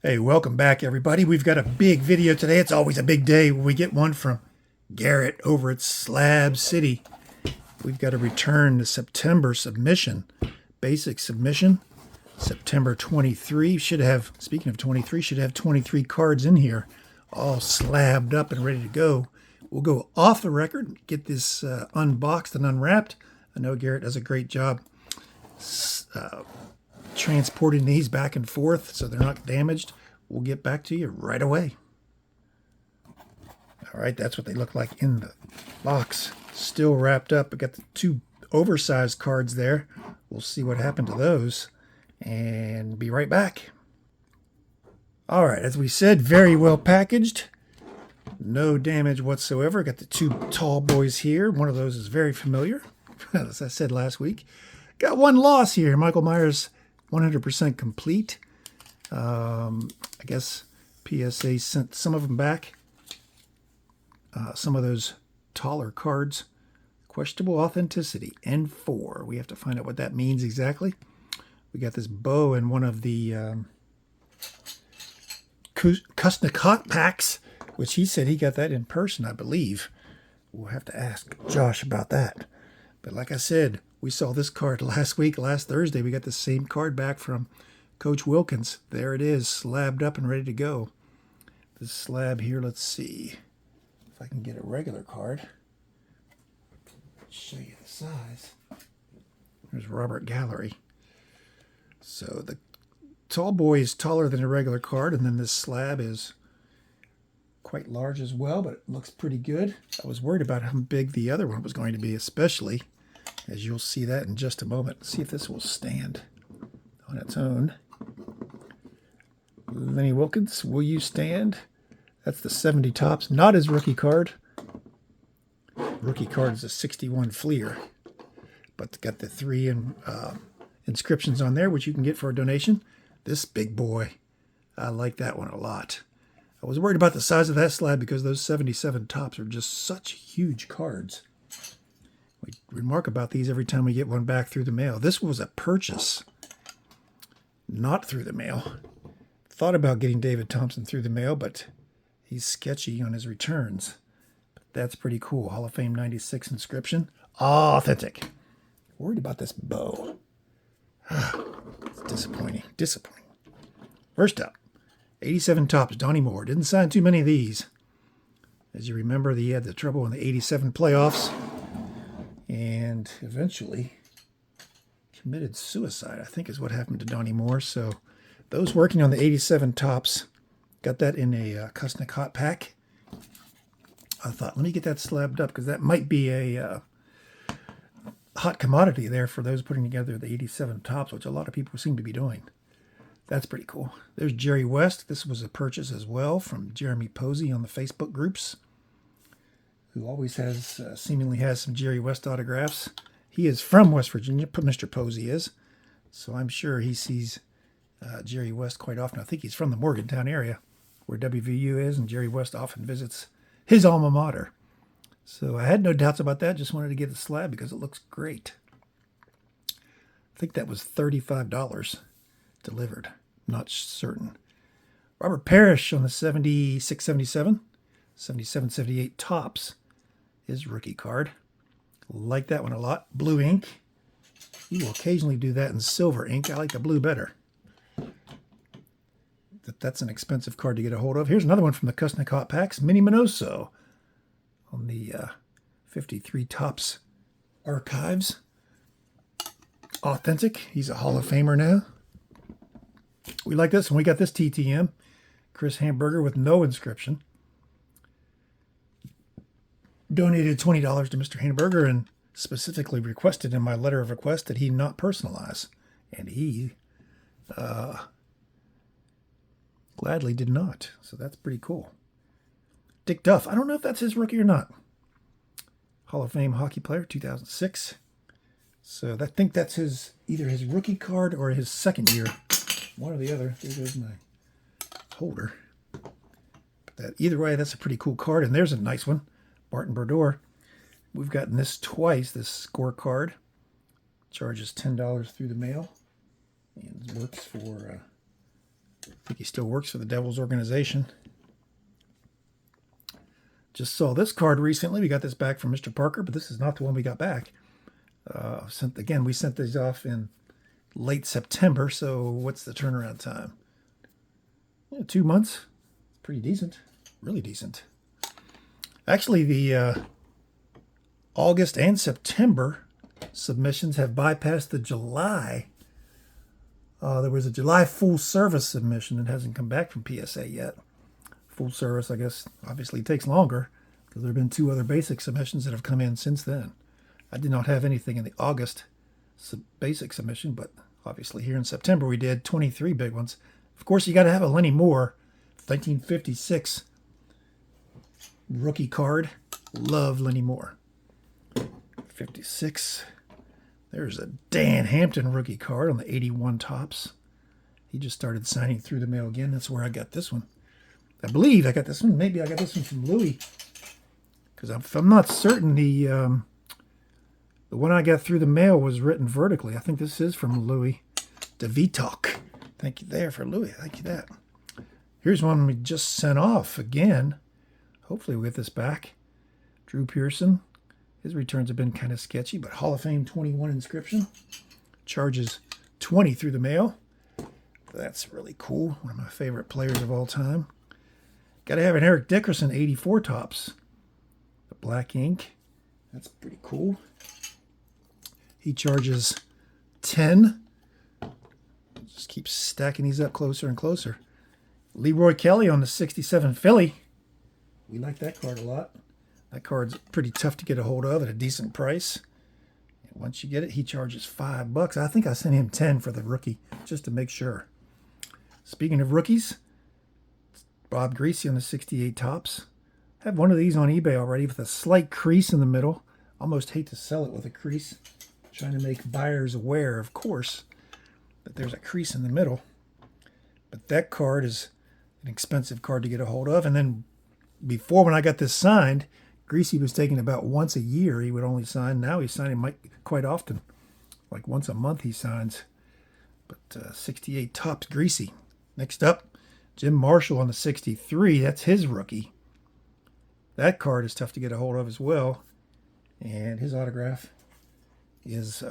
Hey, welcome back, everybody. We've got a big video today. It's always a big day when we get one from Garrett over at Slab City. We've got to return the September submission, basic submission, September 23. Should have, speaking of 23, should have 23 cards in here, all slabbed up and ready to go. We'll go off the record, get this unboxed and unwrapped. I know Garrett does a great job transporting these back and forth so they're not damaged. We'll get back to you right away. All right, that's what they look like in the box. Still wrapped up. We got the two oversized cards there. We'll see what happened to those and be right back. All right, as we said, very well packaged. No damage whatsoever. Got the two tall boys here. One of those is very familiar, as I said last week. Got one loss here. Michael Myers 100% complete. I guess PSA sent some of them back. Some of those taller cards. Questionable authenticity. N4. We have to find out what that means exactly. We got this bow in one of the Kusnikot packs, which he said he got that in person, I believe. We'll have to ask Josh about that. But like I said, we saw this card last Thursday. We got the same card back from Coach Wilkins. There it is, slabbed up and ready to go. This slab here, let's see if I can get a regular card. Show you the size. There's Robert Gallery. So the tall boy is taller than a regular card, and then this slab is quite large as well, but it looks pretty good. I was worried about how big the other one was going to be, especially, as you'll see that in just a moment. Let's see if this will stand on its own. Lenny Wilkins, will you stand? That's the 70 tops, not his rookie card. Rookie card is a 61 Fleer, but it's got the three inscriptions on there, which you can get for a donation. This big boy, I like that one a lot. I was worried about the size of that slab because those 77 tops are just such huge cards. We remark about these every time we get one back through the mail. This was a purchase, not through the mail. Thought about getting David Thompson through the mail, but he's sketchy on his returns. But that's pretty cool. Hall of Fame 96 inscription. Authentic. Worried about this bow. It's disappointing. Disappointing. First up, 87 tops, Donnie Moore. Didn't sign too many of these. As you remember, he had the trouble in the 87 playoffs and eventually committed suicide, I think is what happened to Donnie Moore. So those working on the 87 tops got that in a Kusnikot pack. I thought, let me get that slabbed up because that might be a hot commodity there for those putting together the 87 tops, which a lot of people seem to be doing. That's pretty cool. There's Jerry West. This was a purchase as well from Jeremy Posey on the Facebook groups, who always has, seemingly has some Jerry West autographs. He is from West Virginia, Mr. Posey is, so I'm sure he sees Jerry West quite often. I think he's from the Morgantown area, where WVU is, and Jerry West often visits his alma mater. So I had no doubts about that. Just wanted to get the slab because it looks great. I think that was $35 delivered. Not certain. Robert Parrish on the 76, 77, 77, 78 tops. His rookie card. Like that one a lot. Blue ink. You will occasionally do that in silver ink. I like the blue better. That's an expensive card to get a hold of. Here's another one from the Kusnikot packs. Minnie Minoso on the 53 tops archives. Authentic. He's a Hall of Famer now. We like this one. We got this TTM. Chris Hamburger with no inscription. Donated $20 to Mr. Hamburger and specifically requested in my letter of request that he not personalize. And he gladly did not. So that's pretty cool. Dick Duff. I don't know if that's his rookie or not. Hall of Fame hockey player, 2006. So I think that's either his rookie card or his second year. One or the other. There goes my holder. But either way, that's a pretty cool card. And there's a nice one. Martin Brodeur. We've gotten this twice, this scorecard. Charges $10 through the mail. And works for think he still works for the Devil's Organization. Just saw this card recently. We got this back from Mr. Parker, but this is not the one we got back. We sent these off in late September, so what's the turnaround time? 2 months. Pretty decent. Really decent. Actually, the August and September submissions have bypassed the July. There was a July full service submission that hasn't come back from PSA yet. Full service, I guess, obviously takes longer because there have been 2 other basic submissions that have come in since then. I did not have anything in the August basic submission, but obviously here in September we did 23 big ones. Of course, you got to have a Lenny Moore 1956 rookie card. Love Lenny Moore. 56. There's a Dan Hampton rookie card on the 81 tops. He just started signing through the mail again. That's where I got this one. I believe I got this one. Maybe I got this one from Louis. Because if I'm not certain, the one I got through the mail was written vertically. I think this is from Louis DeVitok. Thank you there for Louis. Thank you that. Here's one we just sent off again. Hopefully we'll get this back. Drew Pearson. His returns have been kind of sketchy, but Hall of Fame 21 inscription. Charges 20 through the mail. That's really cool. One of my favorite players of all time. Got to have an Eric Dickerson 84 tops. The black ink. That's pretty cool. He charges 10. Just keep stacking these up closer and closer. Leroy Kelly on the 67 Philly. We like that card a lot. That card's pretty tough to get a hold of at a decent price. And once you get it, he charges $5. I think I sent him 10 for the rookie, just to make sure. Speaking of rookies, Bob Greasy on the 68 tops. I have one of these on eBay already with a slight crease in the middle. Almost hate to sell it with a crease. Trying to make buyers aware, of course, that there's a crease in the middle. But that card is an expensive card to get a hold of. And then before, when I got this signed, Greasy was taking about once a year he would only sign. Now he's signing quite often. Like once a month he signs. But 68 tops Greasy. Next up, Jim Marshall on the 63. That's his rookie. That card is tough to get a hold of as well. And his autograph is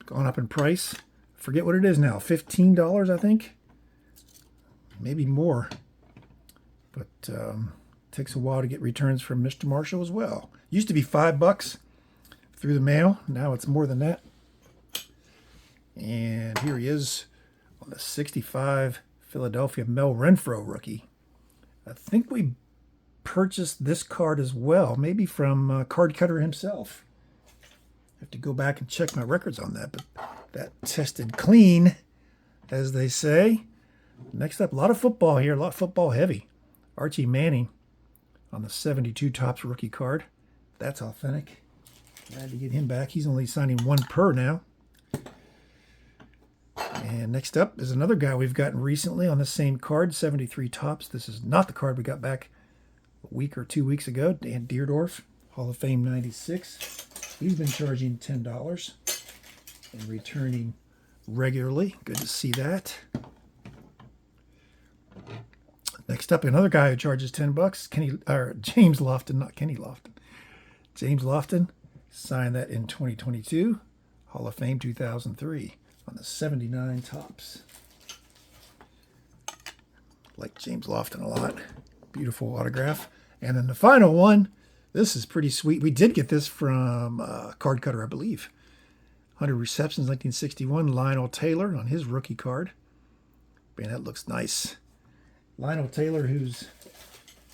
gone up in price. Forget what it is now. $15, I think. Maybe more. But takes a while to get returns from Mr. Marshall as well. Used to be $5 through the mail. Now it's more than that. And here he is on the 65 Philadelphia Mel Renfro rookie. I think we purchased this card as well. Maybe from Card Cutter himself. I have to go back and check my records on that. But that tested clean, as they say. Next up, a lot of football here. A lot of football heavy. Archie Manning on the 72 tops rookie card. That's authentic. Glad to get him back. He's only signing 1 per now. And next up is another guy we've gotten recently on the same card, 73 tops. This is not the card we got back a week or 2 weeks ago. Dan Deerdorf, Hall of Fame 96. He's been charging $10 and returning regularly. Good to see that. Next up, another guy who charges $10. James Lofton, not Kenny Lofton. James Lofton signed that in 2022. Hall of Fame 2003 on the 79 tops. Like James Lofton a lot. Beautiful autograph. And then the final one. This is pretty sweet. We did get this from Card Cutter, I believe. 100 receptions, 1961. Lionel Taylor on his rookie card. Man, that looks nice. Lionel Taylor, he's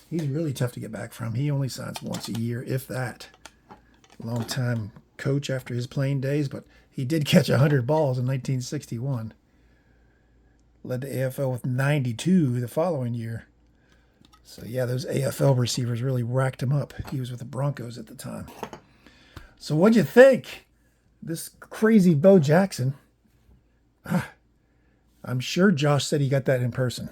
really tough to get back from. He only signs once a year, if that. Long-time coach after his playing days, but he did catch 100 balls in 1961. Led the AFL with 92 the following year. So, yeah, those AFL receivers really racked him up. He was with the Broncos at the time. So what'd you think? This crazy Bo Jackson. I'm sure Josh said he got that in person.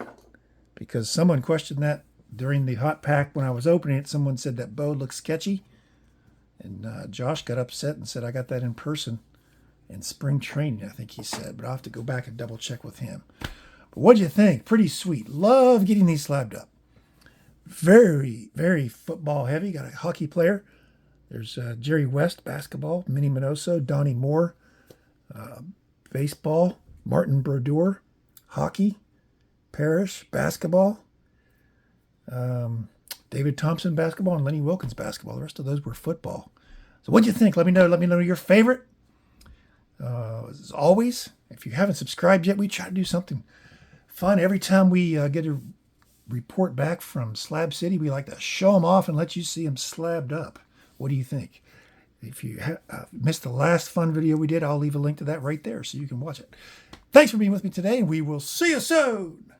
Because someone questioned that during the hot pack when I was opening it. Someone said that Bo looked sketchy. And Josh got upset and said, I got that in person in spring training, I think he said. But I'll have to go back and double check with him. But What'd you think? Pretty sweet. Love getting these slabbed up. Very, very football heavy. Got a hockey player. There's Jerry West, basketball. Minnie Minoso, Donnie Moore, baseball. Martin Brodeur, hockey. Parrish, basketball. David Thompson, basketball. And Lenny Wilkins, basketball. The rest of those were football. So what'd you think? Let me know. Let me know your favorite. As always, if you haven't subscribed yet, we try to do something fun. Every time we get a report back from Slab City, we like to show them off and let you see them slabbed up. What do you think? If you missed the last fun video we did, I'll leave a link to that right there so you can watch it. Thanks for being with me today, and we will see you soon.